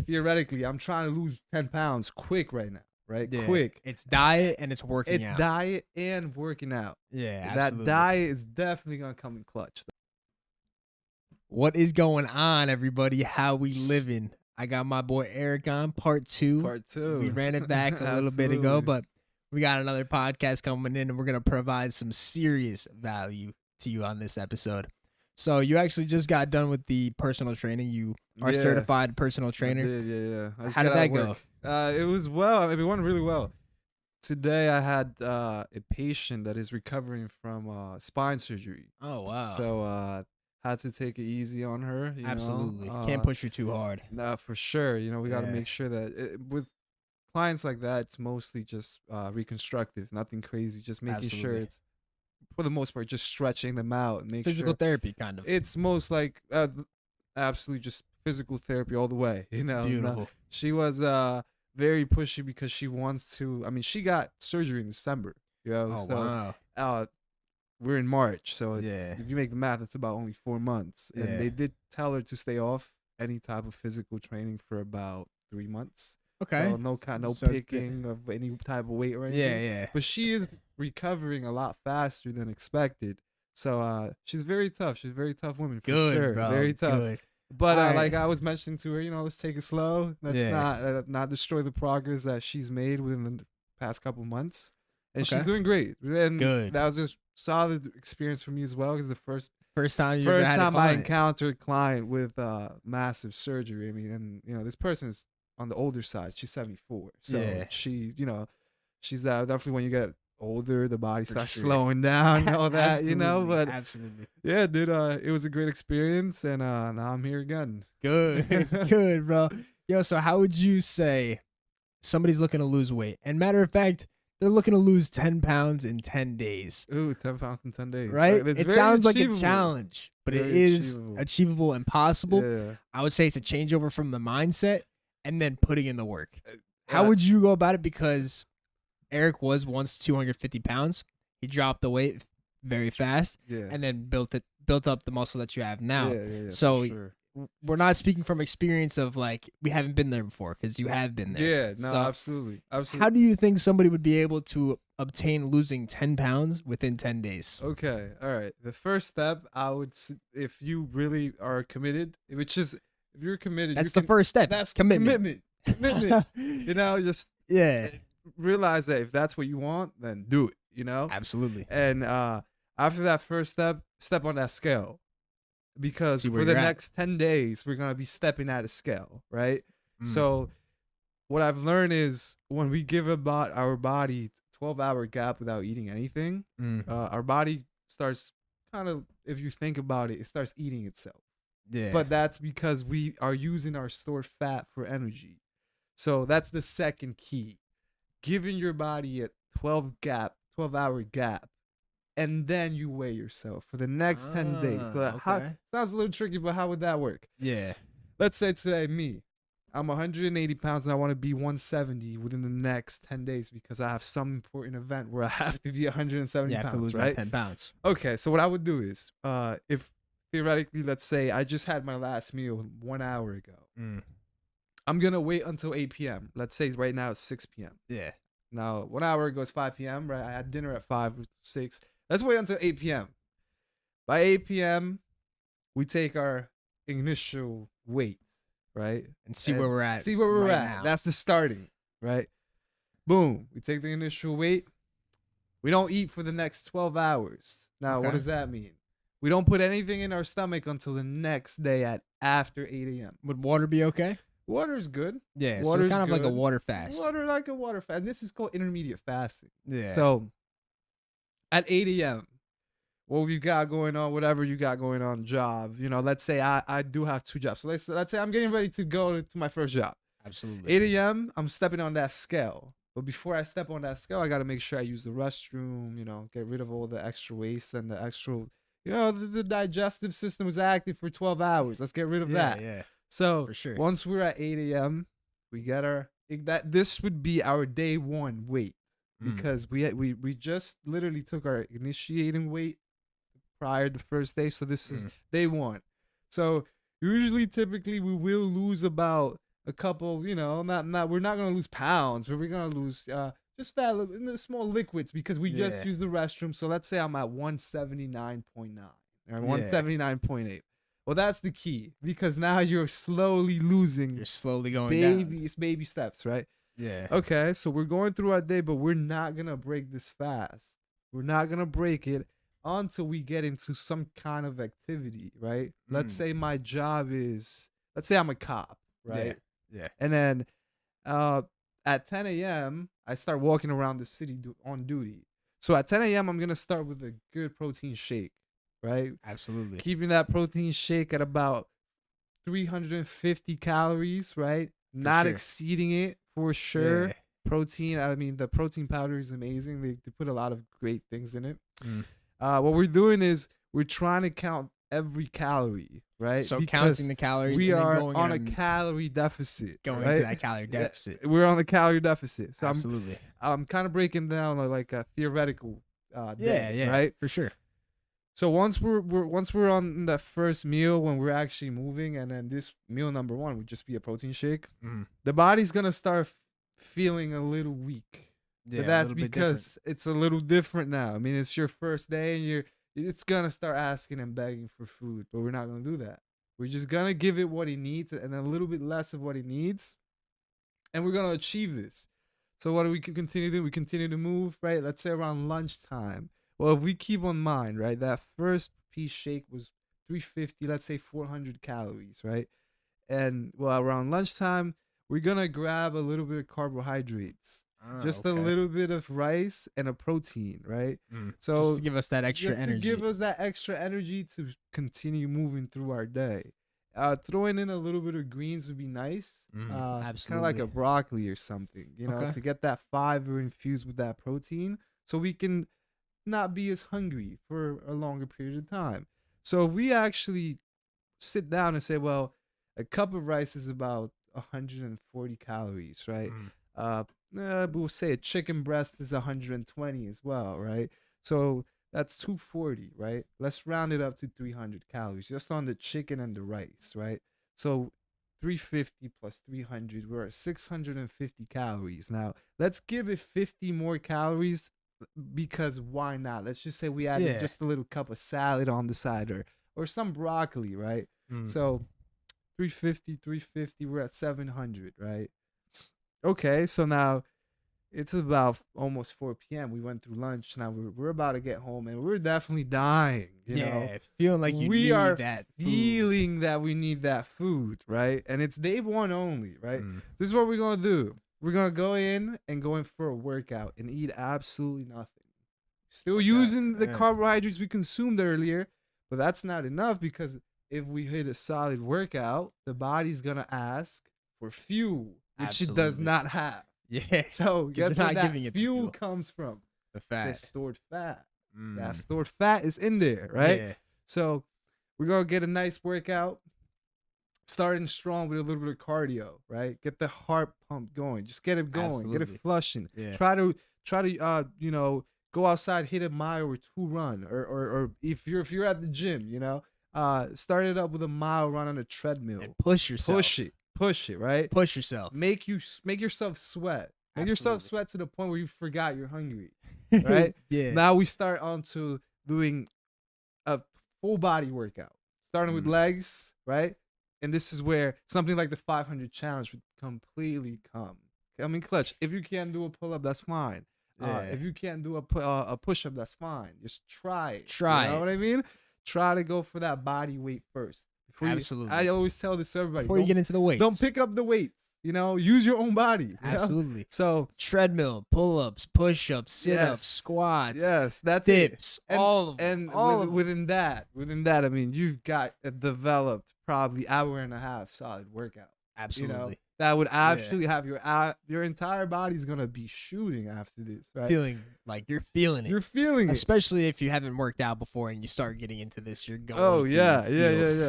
theoretically, I'm trying to lose 10 pounds quick right now, right? Yeah. Quick. It's diet and it's working out. It's diet and working out. Yeah, That absolutely. diet is definitely going to come in clutch. What is going on, everybody? How we living? I got my boy Erick on part 2. Part 2. We ran it back a little bit ago, but we got another podcast coming in, and we're going to provide some serious value to you on this episode. So you actually just got done with the personal training. You are certified personal trainer. I did, yeah. How did that go? It was well. It went really well. Today I had a patient that is recovering from spine surgery. Oh, wow. So had to take it easy on her. Absolutely. You know? Can't push her too hard. Nah, for sure. We got to make sure that with clients like that, it's mostly just reconstructive, nothing crazy. Just making sure it's, for the most part, just stretching them out. And physical therapy, kind of. It's most like absolutely just physical therapy all the way. Beautiful. She was very pushy because she wants to. I mean, she got surgery in December. Wow. We're in March, so if you make the math, it's about only 4 months. And they did tell her to stay off any type of physical training for about 3 months. Okay. So no picking of any type of weight or anything. Yeah. But she is recovering a lot faster than expected. So she's very tough. She's a very tough woman for sure. Bro. Very tough. Good. But like I was mentioning to her, let's take it slow. Let's not destroy the progress that she's made within the past couple months. And she's doing great. And that was a solid experience for me as well, because the first time I encountered a client with massive surgery. I mean, and this person is on the older side. She's 74, so she, she's definitely, when you get older, the body starts slowing down and all that, But absolutely, yeah, dude, it was a great experience, and now I'm here again. Good, bro. Yo, so how would you say somebody's looking to lose weight? And matter of fact, they're looking to lose 10 pounds in 10 days. Ooh, 10 pounds in 10 days. Right? It sounds like a challenge, but it is achievable and possible. Yeah. I would say it's a changeover from the mindset and then putting in the work. How would you go about it? Because Erick was once 250 pounds. He dropped the weight very fast and then built up the muscle that you have now. Yeah, so sure. We're not speaking from experience of like, we haven't been there before, because you have been there. Yeah, no, absolutely. How do you think somebody would be able to obtain losing 10 pounds within 10 days? Okay, all right. The first step, I would, if you really are committed, which is, if you're committed, that's the first step. That's commitment. Just realize that if that's what you want, then do it. Absolutely. And after that first step on that scale. Because for the next 10 days, we're going to be stepping at a scale, right? So what I've learned is when we give about our body 12-hour gap without eating anything, our body starts kind of, if you think about it, it starts eating itself. Yeah. But that's because we are using our stored fat for energy. So that's the second key. Giving your body a 12-hour gap. And then you weigh yourself for the next 10 days. But sounds a little tricky, but how would that work? Yeah. Let's say today, I'm 180 pounds and I want to be 170 within the next 10 days because I have some important event where I have to be 170 pounds, to lose right? 10 pounds. Okay, so what I would do is, if theoretically, let's say I just had my last meal 1 hour ago, I'm going to wait until 8 p.m. Let's say right now it's 6 p.m. Yeah. Now, 1 hour ago is 5 p.m., right? I had dinner at 5 or 6. Let's wait until 8 p.m. By 8 p.m., we take our initial weight, right? And see where we're at. See where we're at. Now. That's the starting, right? Boom. We take the initial weight. We don't eat for the next 12 hours. Now, what does that mean? We don't put anything in our stomach until the next day at after 8 a.m. Would water be okay? Water's good. Yeah, water's kind of like a water fast. Like a water fast. This is called intermediate fasting. Yeah. So at 8 a.m., what we got going on, whatever you got going on, job, let's say I do have 2 jobs. So let's say I'm getting ready to go to my first job. Absolutely. 8 a.m., I'm stepping on that scale. But before I step on that scale, I got to make sure I use the restroom, get rid of all the extra waste and the extra, the digestive system was active for 12 hours. Let's get rid of that. Yeah. So for sure. Once we're at 8 a.m., we get this would be our day 1 weight. Because we just literally took our initiating weight prior to the first day. So this is day 1. So typically we will lose about a couple, not we're not gonna lose pounds, but we're gonna lose just that in the small liquids because we just use the restroom. So let's say I'm at 179.9 or 179.8. Well, that's the key because now you're slowly losing. You're slowly going down. Baby steps, right? Yeah. Okay, so we're going through our day, but we're not gonna break this fast. We're not gonna break it until we get into some kind of activity, right? Let's say my job is, let's say I'm a cop, right? Yeah. And then at 10 a.m., I start walking around the city on duty. So at 10 a.m., I'm going to start with a good protein shake, right? Absolutely. Keeping that protein shake at about 350 calories, right? Not exceeding it for sure. Yeah. Protein, I mean, the protein powder is amazing. They put a lot of great things in it. What we're doing is we're trying to count every calorie, right? So because counting the calories. We are on a calorie deficit. Going right? into that calorie deficit. Yeah, we're on a calorie deficit. So absolutely. I'm kind of breaking down like a theoretical day, right? For sure. So once we're on that first meal when we're actually moving, and then this meal number 1 would just be a protein shake, the body's gonna start feeling a little weak. Yeah, but that's because it's a little different now. I mean, it's your first day and it's gonna start asking and begging for food, but we're not gonna do that. We're just gonna give it what it needs and a little bit less of what it needs, and we're gonna achieve this. So what do we continue doing? We continue to move, right? Let's say around lunchtime. Well, if we keep on mind, right, that first piece shake was 350, let's say 400 calories, right? And well, around lunchtime, we're gonna grab a little bit of carbohydrates. Just a little bit of rice and a protein, right? So give us that extra energy. Give us that extra energy to continue moving through our day. Throwing in a little bit of greens would be nice. Absolutely. Kind of like a broccoli or something, to get that fiber infused with that protein so we can not be as hungry for a longer period of time. So if we actually sit down and say, well, a cup of rice is about 140 calories, right? We'll say a chicken breast is 120 as well, right? So that's 240, right? Let's round it up to 300 calories just on the chicken and the rice, right? So 350 plus 300, we're at 650 calories. Now, let's give it 50 more calories because why not? Let's just say we added just a little cup of salad on the side or some broccoli, right? So 350, we're at 700, right? Okay, so now it's about almost 4 p.m. We went through lunch. Now we're about to get home, and we're definitely dying. You know, feeling like we are that feeling that we need that food, right? And it's day 1 only, right? This is what we're gonna do. We're gonna go in for a workout and eat absolutely nothing. Still using the carbohydrates we consumed earlier, but that's not enough because if we hit a solid workout, the body's gonna ask for fuel. Which it does not have. Yeah. So guess where that fuel comes from? The fat. The stored fat. That stored fat is in there, right? Yeah. So we're going to get a nice workout, starting strong with a little bit of cardio, right? Get the heart pump going. Just get it going. Absolutely. Get it flushing. Yeah. Try to go outside, hit a mile or 2 run. Or if you're at the gym, start it up with a mile run on a treadmill. And push yourself. Push it, right? Push yourself. Make yourself sweat. Make yourself sweat to the point where you forgot you're hungry, right? Now we start on to doing a full body workout, starting with legs, right? And this is where something like the 500 challenge would completely come. I mean, clutch. If you can't do a pull up, that's fine. If you can't do a push up, that's fine. Just try it. You know what I mean? Try to go for that body weight first. Absolutely. I always tell this to everybody. Before you get into the weights. Don't pick up the weights. Use your own body. Absolutely. So treadmill, pull-ups, push-ups, sit-ups, squats. Yes, that's dips. And, all of them. And within that, I mean, you've got a developed probably hour and a half solid workout. Absolutely. That would actually have your entire body's gonna be shooting after this, right? Feeling like you're feeling it. You're feeling it. Especially if you haven't worked out before and you start getting into this, you're going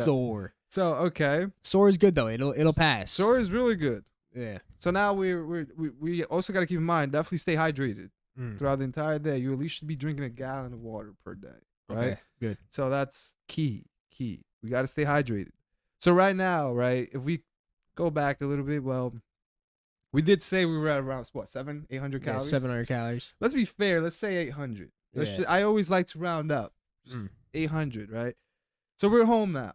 sore. So okay. Sore is good though. It'll pass. Sore is really good. Yeah. So now we also gotta keep in mind, definitely stay hydrated throughout the entire day. You at least should be drinking a gallon of water per day. Right? Okay, good. So that's key. We gotta stay hydrated. So right now, right, if we go back a little bit. Well, we did say we were at around what 800 calories. 700 calories. Let's be fair. Let's say 800. I always like to round up. 800, right? So we're home now.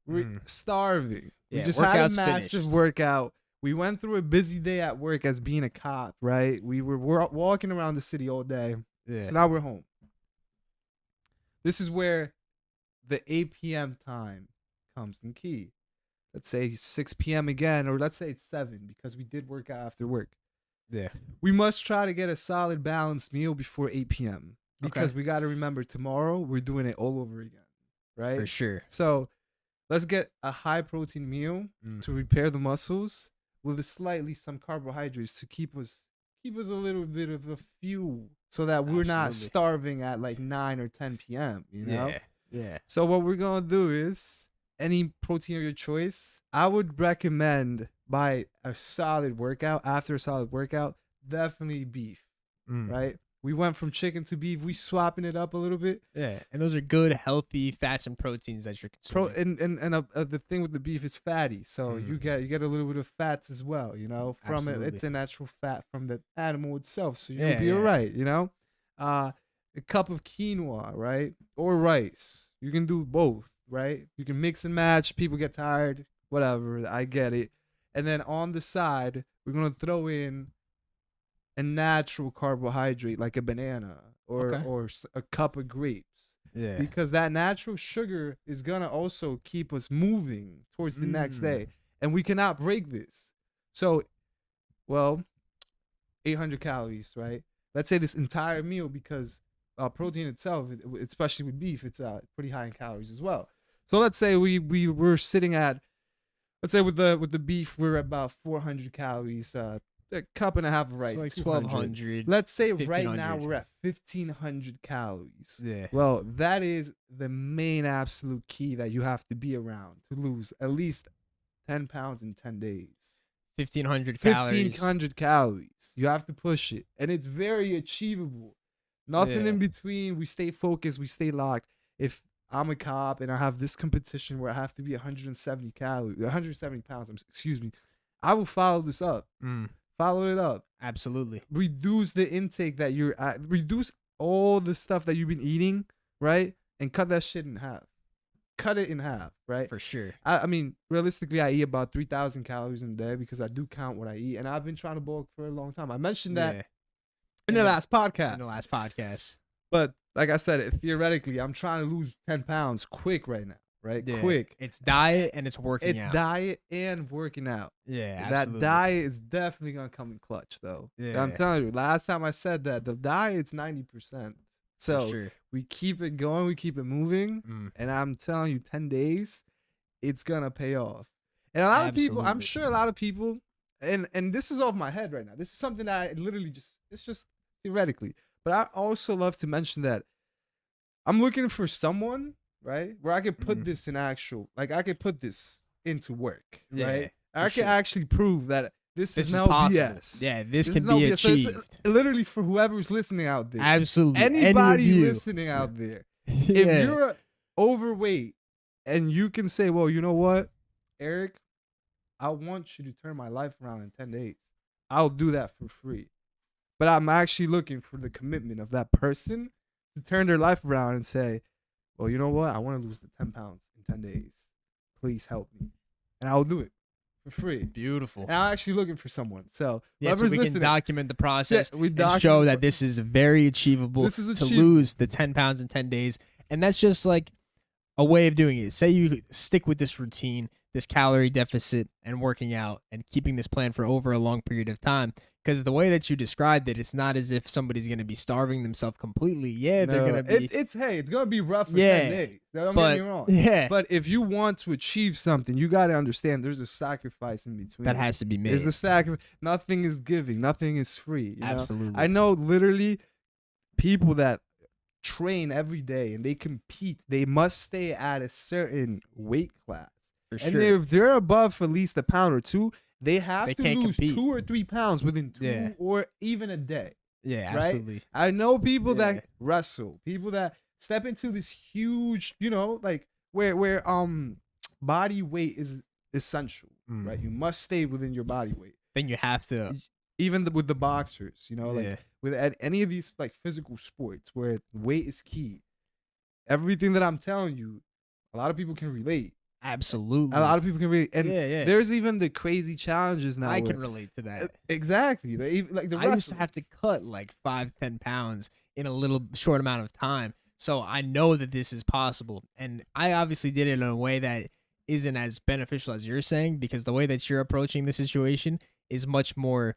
We're starving. We just had a massive workout. We went through a busy day at work as being a cop, right? We were walking around the city all day. Yeah. So now we're home. This is where the 8 p.m. time comes in key. Let's say 6 p.m. again, or let's say it's 7 because we did work out after work. Yeah. We must try to get a solid balanced meal before 8 p.m. because we got to remember tomorrow we're doing it all over again, right? For sure. So let's get a high protein meal to repair the muscles with slightly some carbohydrates to keep us a little bit of a fuel so that we're not starving at like 9 or 10 p.m., you know? Yeah. So what we're going to do is any protein of your choice, I would recommend by a solid workout, after a solid workout, definitely beef, right? We went from chicken to beef. We swapping it up a little bit. Yeah, and those are good, healthy fats and proteins that you're consuming. The thing with the beef is fatty, so you get a little bit of fats as well. You know, from it, it's a natural fat from the animal itself, so you'll be all right. You know, a cup of quinoa, right, or rice. You can do both, right? You can mix and match. People get tired, whatever. I get it. And then on the side, we're gonna throw in a natural carbohydrate like a banana or a cup of grapes. Yeah. Because that natural sugar is going to also keep us moving towards the next day. And we cannot break this. So, 800 calories, right? Let's say this entire meal, because protein itself, especially with beef, it's pretty high in calories as well. So let's say we were sitting at, let's say with the beef, we're about 400 calories, a cup and a half of rice, so like 1,200. Let's say right now we're at 1,500 calories. Yeah. Well, that is the main absolute key that you have to be around to lose at least 10 pounds in 10 days. 1,500 calories. 1,500 calories. You have to push it. And it's very achievable. Nothing in between. We stay focused. We stay locked. If I'm a cop and I have this competition where I have to be 170 pounds, excuse me, I will follow this up. Follow it up. Absolutely. Reduce the intake that you're at. Reduce all the stuff that you've been eating, right? And cut that shit in half. Cut it in half, right? For sure. I mean, realistically, I eat about 3,000 calories in a day because I do count what I eat. And I've been trying to bulk for a long time. I mentioned that in the last podcast. But like I said, theoretically, I'm trying to lose 10 pounds quick right now. Right? Yeah. Quick. It's diet and it's working out. It's diet and working out. Yeah, absolutely. That diet is definitely going to come in clutch, though. Yeah. I'm telling you, last time I said that, the diet's 90%. So we keep it going, we keep it moving. And I'm telling you, 10 days, it's going to pay off. And a lot of people, I'm sure a lot of people, and this is off my head right now. This is something that I literally it's just theoretically. But I also love to mention that I'm looking for someone, right, where I could put this in actual, like I could put this into work, right? I can actually prove that this is no BS. Yeah, this can be achieved. So it's literally for whoever's listening out there. Absolutely. Anybody listening out there. If you're overweight and you can say, well, you know what, Eric, I want you to turn my life around in 10 days. I'll do that for free. But I'm actually looking for the commitment of that person to turn their life around and say, well, you know what? I want to lose the 10 pounds in 10 days. Please help me. And I'll do it for free. Beautiful. And I'm actually looking for someone. So, so we can document the process and show that this is very achievable to lose the 10 pounds in 10 days. And that's just like a way of doing it. Say you stick with this routine, this calorie deficit, and working out and keeping this plan for over a long period of time. Because the way that you described it, it's not as if somebody's going to be starving themselves completely. Yeah, they're going to be. It's going to be rough for 10 days. Don't get me wrong. Yeah. But if you want to achieve something, you got to understand there's a sacrifice in between. That has to be made. There's a sacrifice. Nothing is giving. Nothing is free. Absolutely. I know literally people that train every day and they compete. They must stay at a certain weight class. For sure. And if they're above at least a pound or two, they have to lose compete. 2 or 3 pounds within 2 or even a day. Yeah, right? Absolutely. I know people that wrestle, people that step into this huge, like where body weight is essential. right? You must stay within your body weight. Then you have to. Even with the boxers, you know, like with any of these like physical sports where weight is key. Everything that I'm telling you, a lot of people can relate. Absolutely. A lot of people can relate. And there's even the crazy challenges now. I can relate to that. Exactly. I used to have to cut like 5-10 pounds in a little short amount of time. So I know that this is possible. And I obviously did it in a way that isn't as beneficial as you're saying, because the way that you're approaching the situation is much more,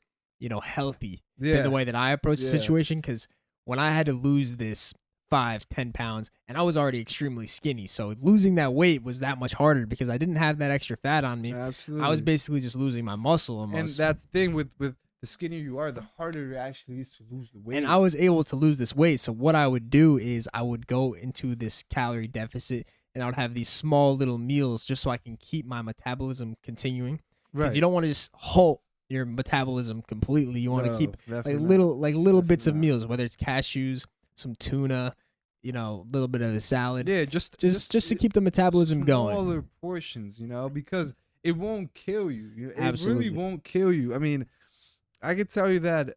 healthy than the way that I approach the situation. Because when I had to lose this 5-10 pounds, and I was already extremely skinny, so losing that weight was that much harder because I didn't have that extra fat on me. Absolutely. I was basically just losing my muscle almost. And that thing with the skinnier you are, the harder it actually is to lose the weight. And I was able to lose this weight. So what I would do is I would go into this calorie deficit, and I would have these small little meals just so I can keep my metabolism continuing. Because you don't want to just halt your metabolism completely. You want to keep little bits of meals, whether it's cashews, some tuna, a little bit of a salad. Yeah, just to keep the metabolism going. Smaller portions, because it won't kill you. It Absolutely. really won't kill you. I mean, I can tell you that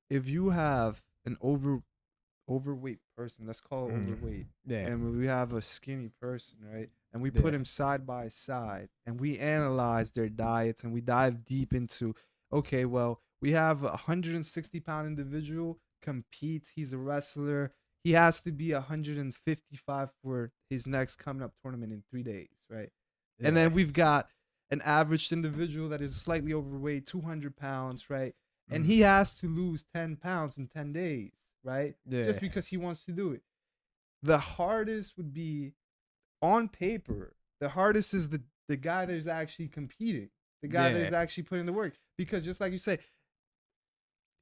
if you have an overweight person, let's call it overweight, and we have a skinny person, right? And we put them side by side, and we analyze their diets, and we dive deep into, okay, well, we have a 160-pound individual competes. He's a wrestler. He has to be 155 for his next coming up tournament in 3 days, right? Yeah. And then we've got an average individual that is slightly overweight, 200 pounds, right? And he has to lose 10 pounds in 10 days, right? Yeah. Just because he wants to do it. The hardest would be, on paper, the hardest is the guy that is actually competing, the guy that is actually putting the work. Because just like you say,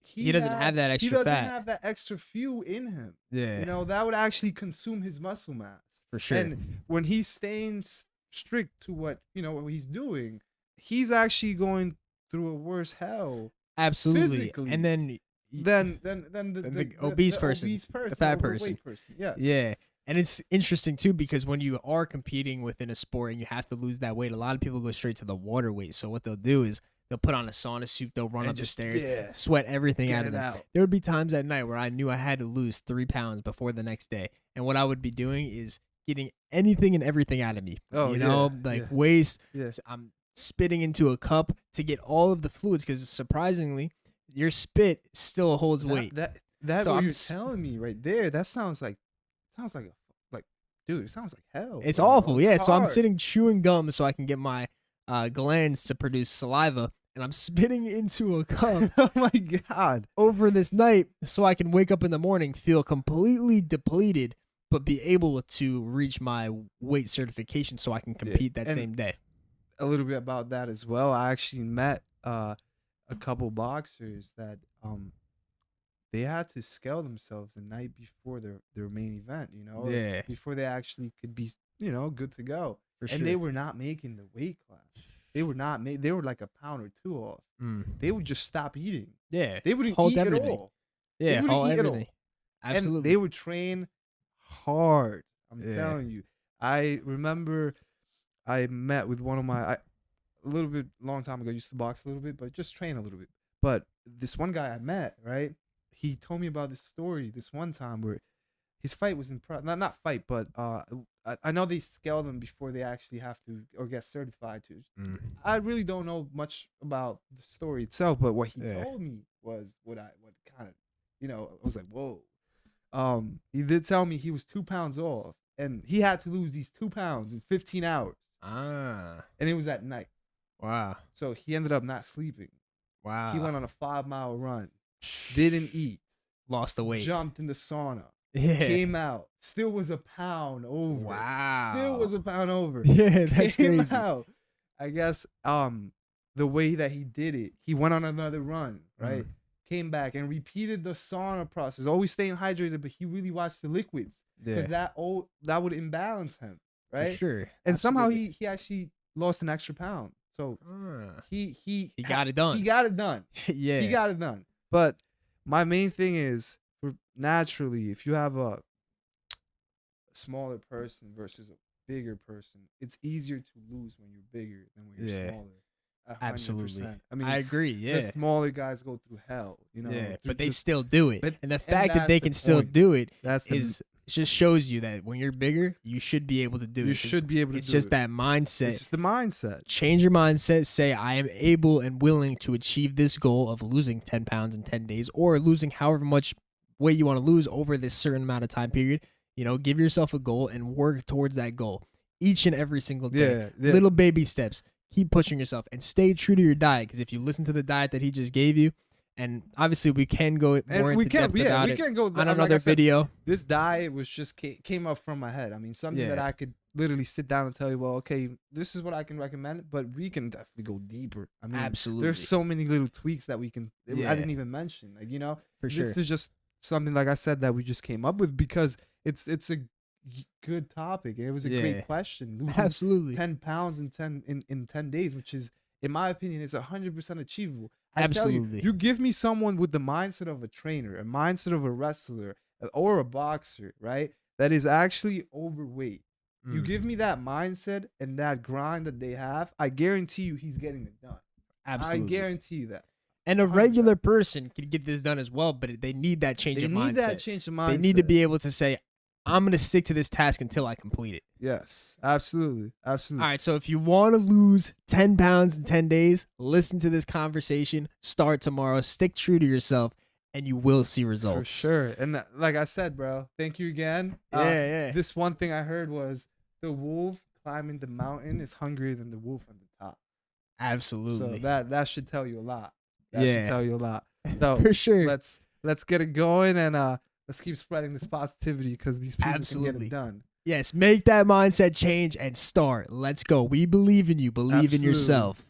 he doesn't have that extra fat. He doesn't have that extra fuel in him. Yeah. That would actually consume his muscle mass. For sure. And when he's staying strict to what he's doing, he's actually going through a worse hell. Absolutely. Physically. And then the obese person, the fat person. Yes. Yeah. And it's interesting too, because when you are competing within a sport and you have to lose that weight, a lot of people go straight to the water weight. So what they'll do is they'll put on a sauna suit, they'll run up the stairs, sweat everything out of them. There would be times at night where I knew I had to lose 3 pounds before the next day. And what I would be doing is getting anything and everything out of me. Waste. Yes. I'm spitting into a cup to get all of the fluids, because surprisingly, your spit still holds weight. What you're telling me right there, that sounds like dude, it sounds like hell. It's awful. Yeah. So I'm sitting chewing gum so I can get my glands to produce saliva, and I'm spitting into a cup. Oh my God. Over this night, so I can wake up in the morning, feel completely depleted, but be able to reach my weight certification so I can compete that same day. A little bit about that as well. I actually met a couple boxers that they had to scale themselves the night before their main event, before they actually could be, good to go. For sure. And they were not making the weight class. They were not they were like a pound or two off. They would just stop eating. Yeah. They wouldn't eat at all. Yeah, they wouldn't eat at all. Absolutely. And they would train hard. I'm telling you. I remember I met with one of my long time ago, used to box a little bit, but just train a little bit. But this one guy I met, right? He told me about this story this one time where his fight was in not fight, but I know they scale them before they actually have to or get certified to. I really don't know much about the story itself, but what he told me was what kind of, I was like, whoa. He did tell me he was 2 pounds off, and he had to lose these 2 pounds in 15 hours. And it was at night. Wow. So he ended up not sleeping. Wow. He went on a 5-mile run, didn't eat, lost the weight, jumped in the sauna, came out, still was a pound over. Wow. Still was a pound over. Yeah, that's crazy. Out. I guess the way that he did it, he went on another run, right? Came back and repeated the sauna process, always staying hydrated, but he really watched the liquids because that would imbalance him, right? For sure. And somehow he actually lost an extra pound. So he got it done. He got it done. Yeah. He got it done. But my main thing is, naturally, if you have a smaller person versus a bigger person, it's easier to lose when you're bigger than when you're smaller. 100%. Absolutely. I mean, I agree. Yeah. The smaller guys go through hell, you know. Yeah, but they still do it. And the fact that they can the still point. do it That's is just shows you that when you're bigger, you should be able to do it. You should be able to do it. It's just that mindset. It's just the mindset. Change your mindset. Say, I am able and willing to achieve this goal of losing 10 pounds in 10 days or losing however much weight you want to lose over this certain amount of time period. You know, give yourself a goal and work towards that goal each and every single day. Yeah. Little baby steps. Keep pushing yourself and stay true to your diet, because if you listen to the diet that he just gave you, and obviously we can go more into depth about it on another video. This diet was just came up from my head. I mean, something that I could literally sit down and tell you, well, okay, this is what I can recommend, but we can definitely go deeper. I mean, absolutely, there's so many little tweaks that we can. I didn't even mention, like, you know, for sure. This is just something, like I said, that we just came up with because it's a good topic. It was a great question. Losing absolutely 10 pounds in 10 days, which is, in my opinion, is 100% achievable. Absolutely. You give me someone with the mindset of a trainer, a mindset of a wrestler, or a boxer, right? That is actually overweight. You give me that mindset and that grind that they have, I guarantee you he's getting it done. Absolutely. I guarantee you that. And a regular person can get this done as well, but they need that change of mindset. They need that change of mindset. They need to be able to say, I'm going to stick to this task until I complete it. Yes, absolutely. Absolutely. All right, so if you want to lose 10 pounds in 10 days, listen to this conversation, start tomorrow, stick true to yourself, and you will see results. For sure. And like I said, bro, thank you again. This one thing I heard was the wolf climbing the mountain is hungrier than the wolf on the top. Absolutely. So that should tell you a lot. That should tell you a lot. So for sure. Let's get it going and let's keep spreading this positivity because these people can get it done. Yes, make that mindset change and start. Let's go. We believe in you. Believe in yourself.